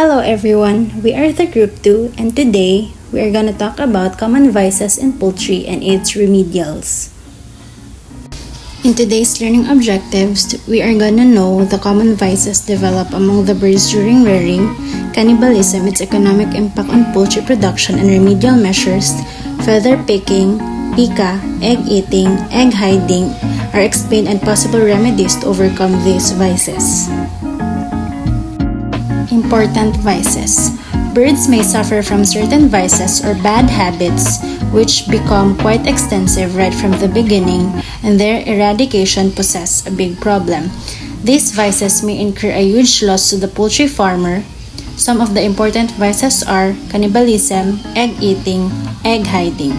Hello everyone, we are the Group 2 and today we are gonna talk about common vices in poultry and its remedials. In today's learning objectives, we are gonna know the common vices developed among the birds during rearing, cannibalism, its economic impact on poultry production and remedial measures, feather picking, PICA, egg eating, egg hiding are explained and possible remedies to overcome these vices. Important vices. Birds may suffer from certain vices or bad habits which become quite extensive right from the beginning, and their eradication poses a big problem. These vices may incur a huge loss to the poultry farmer. Some of the important vices are cannibalism, egg eating, egg hiding.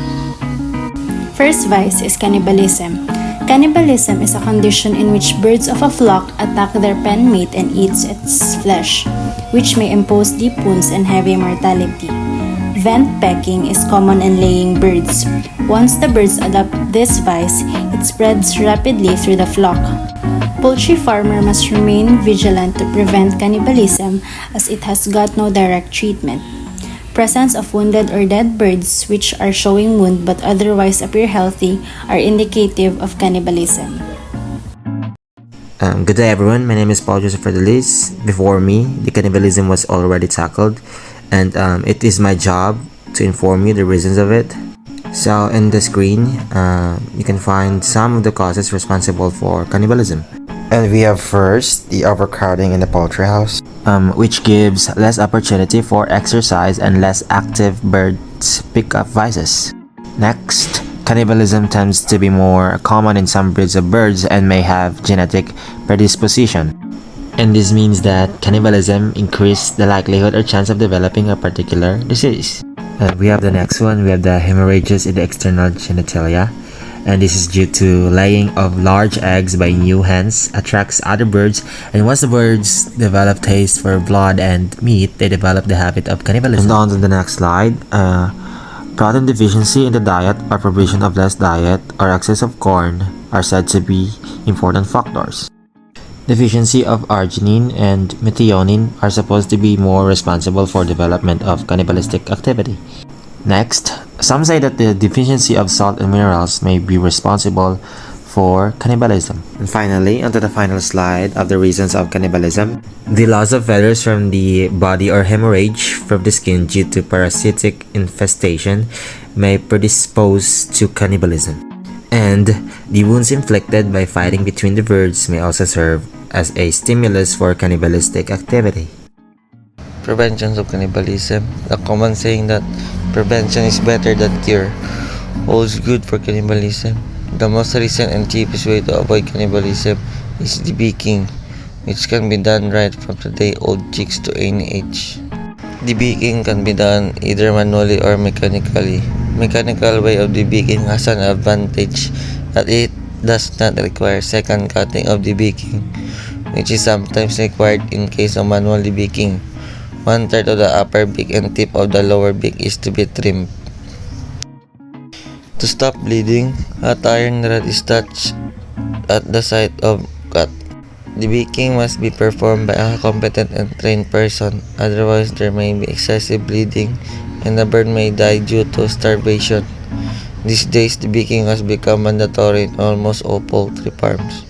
First vice is cannibalism. Cannibalism is a condition in which birds of a flock attack their pen mate and eats its flesh, which may impose deep wounds and heavy mortality. Vent pecking is common in laying birds. Once the birds adopt this vice, it spreads rapidly through the flock. Poultry farmer must remain vigilant to prevent cannibalism as it has got no direct treatment. Presence of wounded or dead birds which are showing wound but otherwise appear healthy are indicative of cannibalism. Good day everyone, my name is Paul Joseph Fredelis. Before me, the cannibalism was already tackled and it is my job to inform you the reasons of it. So in the screen, you can find some of the causes responsible for cannibalism. And we have first the overcrowding in the poultry house, which gives less opportunity for exercise and less active birds pick up vices. Next, cannibalism tends to be more common in some breeds of birds and may have genetic predisposition. And this means that cannibalism increases the likelihood or chance of developing a particular disease. And we have the next one, we have the hemorrhages in the external genitalia. And this is due to laying of large eggs by new hens attracts other birds, and once the birds develop taste for blood and meat, they develop the habit of cannibalism. And on to the next slide, protein deficiency in the diet or provision of less diet or excess of corn are said to be important factors. Deficiency of arginine and methionine are supposed to be more responsible for development of cannibalistic activity. Next, some say that the deficiency of salt and minerals may be responsible for cannibalism. And finally, onto the final slide of the reasons of cannibalism. The loss of feathers from the body or hemorrhage from the skin due to parasitic infestation may predispose to cannibalism. And the wounds inflicted by fighting between the birds may also serve as a stimulus for cannibalistic activity. Prevention of cannibalism. The common saying that prevention is better than cure holds good for cannibalism. The most recent and cheapest way to avoid cannibalism is debeaking, which can be done right from the day-old chicks to any age. Debeaking can be done either manually or mechanically. Mechanical way of debeaking has an advantage that it does not require second cutting of debeaking, which is sometimes required in case of manual debeaking. 1/3 of the upper beak and tip of the lower beak is to be trimmed. To stop bleeding, a iron rod is touched at the site of cut. Debeaking must be performed by a competent and trained person, otherwise there may be excessive bleeding and the bird may die due to starvation. These days, debeaking has become mandatory in almost all poultry farms.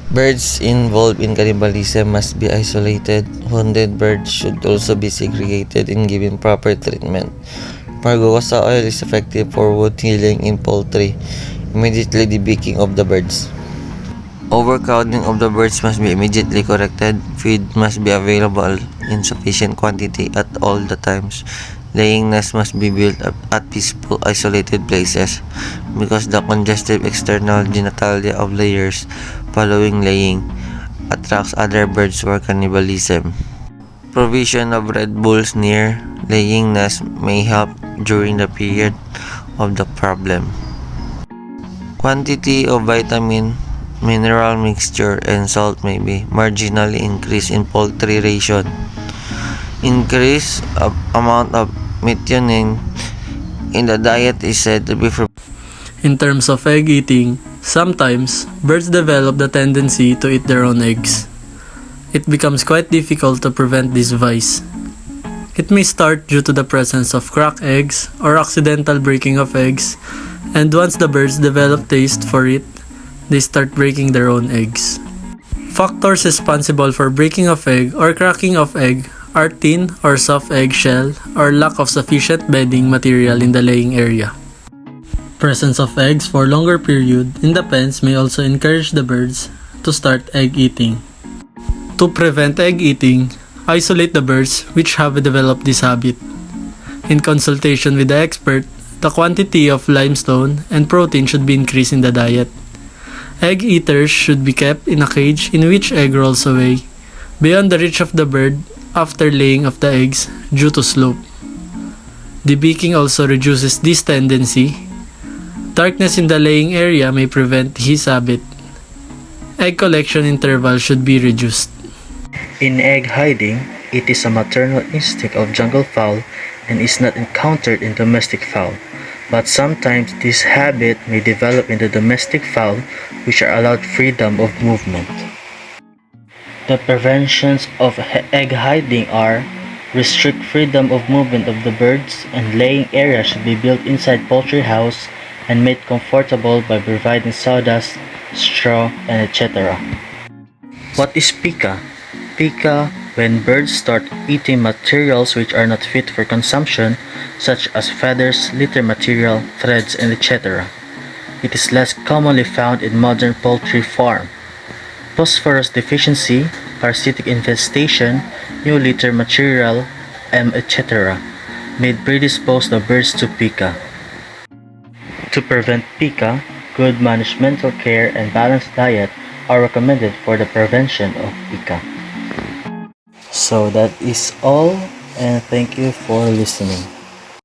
Birds involved in cannibalism must be isolated. Wounded birds should also be segregated and given proper treatment. Margosa oil is effective for wound healing in poultry. Immediately debeaking of the birds. Overcrowding of the birds must be immediately corrected. Feed must be available in sufficient quantity at all the times. Laying nests must be built up at peaceful, isolated places because the congestive external genitalia of layers following laying attracts other birds for cannibalism. Provision of Red Bulls near laying nests may help during the period of the problem. Quantity of vitamin, mineral mixture, and salt may be marginally increased in poultry ration. Increase of amount of methionine in the diet is said to be In terms of egg eating, sometimes birds develop the tendency to eat their own eggs. it becomes quite difficult to prevent this vice. It may start due to the presence of cracked eggs or accidental breaking of eggs, and once the birds develop taste for it, they start breaking their own eggs. Factors responsible for breaking of egg or cracking of egg are thin or soft egg shell or lack of sufficient bedding material in the laying area. Presence of eggs for longer period in the pens may also encourage the birds to start egg eating. To prevent egg eating, isolate the birds which have developed this habit. In consultation with the expert, the quantity of limestone and protein should be increased in the diet. Egg eaters should be kept in a cage in which egg rolls away, beyond the reach of the bird after laying of the eggs due to slope. Debeaking also reduces this tendency. Darkness in the laying area may prevent his habit. Egg collection interval should be reduced. In egg hiding, it is a maternal instinct of jungle fowl and is not encountered in domestic fowl, but sometimes this habit may develop in the domestic fowl which are allowed freedom of movement. The preventions of egg hiding are: restrict freedom of movement of the birds, and laying area should be built inside poultry house and made comfortable by providing sawdust, straw, and etc. What is PICA? PICA, when birds start eating materials which are not fit for consumption, such as feathers, litter material, threads, and etc. It is less commonly found in modern poultry farm. Phosphorus deficiency, parasitic infestation, new litter material, etc. may predispose the birds to PICA. To prevent PICA, good managemental care and balanced diet are recommended for the prevention of PICA. So that is all, and thank you for listening.